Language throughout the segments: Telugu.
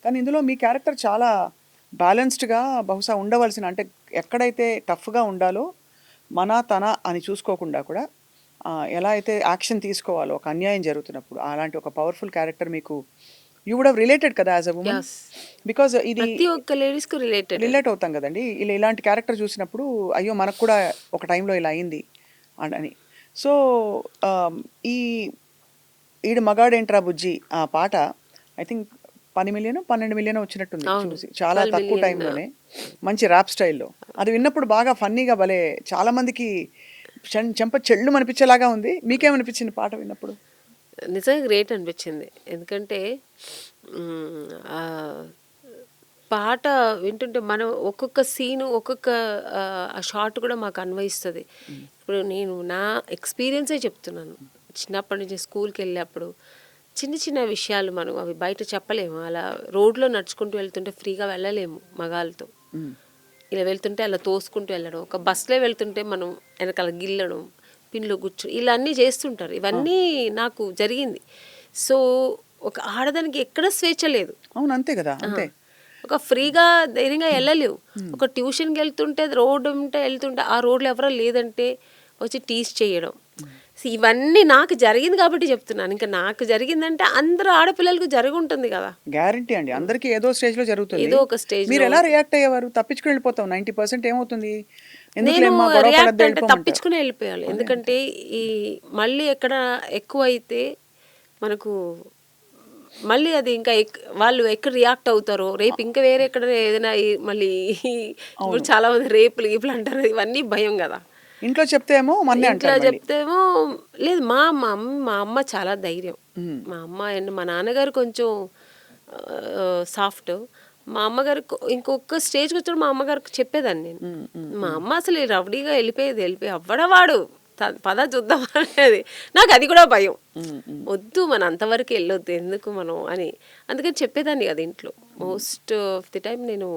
కానీ ఇందులో మీ క్యారెక్టర్ చాలా బ్యాలెన్స్డ్‌గా బహుశా ఉండవలసిన అంటే ఎక్కడైతే టఫ్‌గా ఉండాలో మన, తన అని చూసుకోకుండా కూడా ఎలా అయితే యాక్షన్ తీసుకోవాలో ఒక అన్యాయం జరుగుతున్నప్పుడు అలాంటి ఒక పవర్‌ఫుల్ క్యారెక్టర్ మీకు యూ వుడ్ హావ్ రిలేటెడ్ కదా as a woman. Yes. Because ఇది ప్రతి ఒక్క లేడీస్‌కు రిలేటెడ్ అది. రిలేట్ అవుతాం కదండీ. ఇలాంటి క్యారెక్టర్ చూసినప్పుడు అయ్యో! మనకు కూడా ఒక టైంలో ఇలా అయింది అని. సో, ఈ 'ఈడు మగాడేంట్రా బుజ్జి' ఆ పాట ఐ థింక్ 10,000,000 12,000,000 వచ్చినట్టుంది అవును. చూసి. చాలా 12 తక్కువ మిలియన్. టైంలోనే. మంచి ర్యాప్ స్టైల్‌లో. అది విన్నప్పుడు బాగా ఫన్నీగా భలే చాలా మందికి చెంప చెల్లుమనిపించేలాగా ఉంది. మీకేమనిపించింది పాట విన్నప్పుడు? నిజంగా గ్రేట్ అనిపించింది. ఎందుకంటే హ్మ్, ఆహ్, పాట వింటుంటే మనం ఒక్కొక్క సీను, ఒక్కొక్క ఆ షాట్ కూడా మాకు అన్వయిస్తది. హ్మ్. ఇప్పుడు నేను నా ఎక్స్‌పీరియన్సే చెప్తున్నాను. చిన్నప్పటి నుంచి స్కూల్‌కెళ్ళినప్పుడు చిన్న చిన్న విషయాలు మనం అవి బయట చెప్పలేము. అలా రోడ్‌లో నడుచుకుంటూ వెళ్తుంటే ఫ్రీగా వెళ్ళలేము మగాళ్ళతో. హ్మ్. ఇలా వెళ్తుంటే అలా తోసుకుంటూ వెళ్ళడం. ఒక బస్‌లో వెళ్తుంటే మనం వెనకాల గిల్లడం, పిన్‌లో ఇలా అన్నీ చేస్తుంటారు. ఆ! ఇవన్నీ నాకు జరిగింది. సో, ఒక ఆడదానికి ఎక్కడ స్వేచ్ఛ లేదు. అవును. అంతే గదా! ఆ! అంతే. ఒక ఫ్రీగా ధైర్యంగా ఎళ్ళలేవు. హ్మ్. ఒక ట్యూషన్‌కెళ్తుంటే రోడ్డు ఉంటే ఎళ్తుంటే ఆ రోడ్‌లో ఎవరో లేదంటే వచ్చి టీజ్ చేయడం. హ్మ్. ఇవన్నీ నాకు జరిగింది కాబట్టి చెప్తున్నాను. ఇంకా నాకు జరిగిందంటే అందరు ఆడపిల్లలకు జరిగుంటుంది గదా! గ్యారంటీ అండి. హ్మ్. అందరికీ ఏదో స్టేజ్‌లో జరుగుతుంది. ఏదో ఒక స్టేజ్‌లో మీరెలా రియాక్ట్ అయ్యేవారు? తప్పించుకొని వెళ్ళిపోతాం. 90% ఏమవుతుంది? నేను ఎందుకులేమ్మా గొడవ రియాక్ట్ పడొద్దు అంటే వెళ్ళిపోమంటారు. తప్పించుకునే ఎళ్ళిపోయాలి. అదే అంతే. ఎందుకంటే ఈ మళ్ళీ ఎక్కడ ఎక్కువైతే మనకు మళ్ళీ అది ఇంకా వాళ్ళు ఎక్కడ రియాక్ట్ అవుతారో, అ రేపు ఇంకా వేరే ఎక్కడ ఏదైనా మళ్ళీ ఇప్పుడు అవును. చాలామంది రేపులు, గీపులు అంటారు. ఇవన్నీ భయం గదా! ఇంట్లో చెప్తే ఏమో మన్నే ఇంట్లో అంటారు మళ్ళీ. చెప్తేమో లేదు మా అమ్మ చాలా ధైర్యం. హ్మ్. మా అమ్మ అండ్ మా నాన్నగారు కొంచెం సాఫ్ట్. మా అమ్మగారు ఇంకొక స్టేజ్‌కి వచ్చినప్పుడు మా అమ్మగారికి చెప్పేదాన్ని నేను. హ్మ్. హ్మ్. మా హ్మ్. అమ్మ అసలు రౌడీగా వెళ్ళిపోయి ఎవ్వడా వాడు పద చూద్దాం అనేది. నాకు అది కూడా భయం. హ్మ్. హ్మ్. వద్దు మనం అంతవరకు వెళ్ళొద్దు ఎందుకు మనం అని. అందుకని చెప్పేదాన్ని కదా ఇంట్లో. హ్మ్. మోస్ట్ ఆఫ్ ది టైం నేను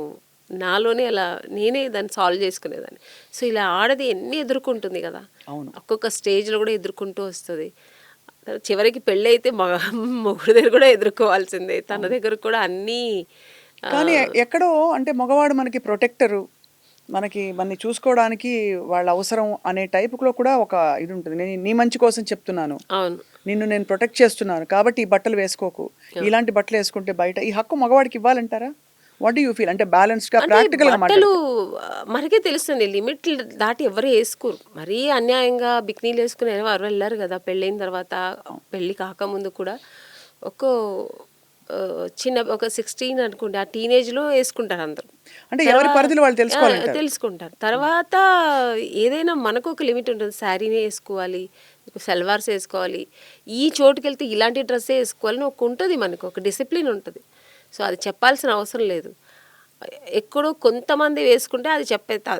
నాలోనే అలా నేనే దాన్ని సాల్వ్ చేసుకునేదాన్ని. సో ఇలా ఆడది ఎన్ని ఎదుర్కొంటుంది కదా! అవును. ఒక్కొక్క స్టేజ్‌లో కూడా ఎదుర్కొంటూ వస్తది. చివరికి పెళ్ళైతే మొగుడు దగ్గర కూడా ఎదుర్కోవాల్సిందే. తన అవును. దగ్గర కూడా అన్నీ కానీ ఆహ్, ఎక్కడో అంటే మగవాడు మనకి ప్రొటెక్టరు. మనని చూసుకోవడానికి వాళ్ళ అవసరం అనే టైప్‌లో కూడా ఒక ఇది ఉంటుంది. నీ మంచి కోసం చెప్తున్నాను. అవును. నిన్ను నేను ప్రొటెక్ట్ చేస్తున్నాను. కాబట్టి ఈ బట్టలు వేసుకోకు. ఆ! ఇలాంటి బట్టలేసుకుంటే బయట ఈ హక్కు మగవాడికి ఇవ్వాలంటారా? What do you feel? అంటే బ్యాలెన్స్డ్‌గా అంటే ప్రాక్టికల్‌గా బట్టలు మాట్లాడితే. మనకే తెలుస్తుంది. లిమిట్లు దాటి ఎవరు ఏసుకోరు. మరీ అన్యాయంగా బికినీలేసుకొని ఎవరు వెళ్లరు గదా! పెళ్ళైన తర్వాత, అవును. పెళ్లి కాకముందు కూడా ఒక్కో చిన్న ఒక 16 అనుకోండి. ఆ టీనేజ్‌లో ఏసుకుంటారు అందరూ. అంటే ఎవరి తర్వా పరిధులు వాళ్ళు తెలుసుకోవాలంటారు. తెలుసుకుంటారు. హ్మ్. తర్వాత ఏదైనా మనకు ఒక లిమిట్ ఉంటుంది. శారీనే ఏసుకోవాలి, సల్వార్స్ ఏసుకోవాలి, ఈ చోటుకెళ్తే ఇలాంటి డ్రెస్సే ఏసుకోవాలని ఒకటుంటది మనకు. ఒక డిసిప్లిన్ ఉంటది. సో, అది చెప్పాల్సిన అవసరం లేదు. ఎక్కడో కొంతమంది వేసుకుంటే అది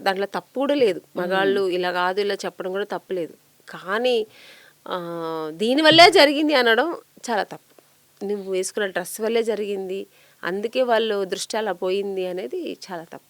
దాంట్లో తప్పు కూడా లేదు. హ్మ్. మగాళ్ళు ఇలా కాదు ఇలా చెప్పడం కూడా తప్పు లేదు. కానీ దీనివల్లే జరిగింది అనడం చాలా తప్పు. నువ్వు వేసుకున్న డ్రెస్ వల్లే జరిగింది. అందుకే వాళ్ళు దృష్టి అలా పోయింది అనేది చాలా తప్పు.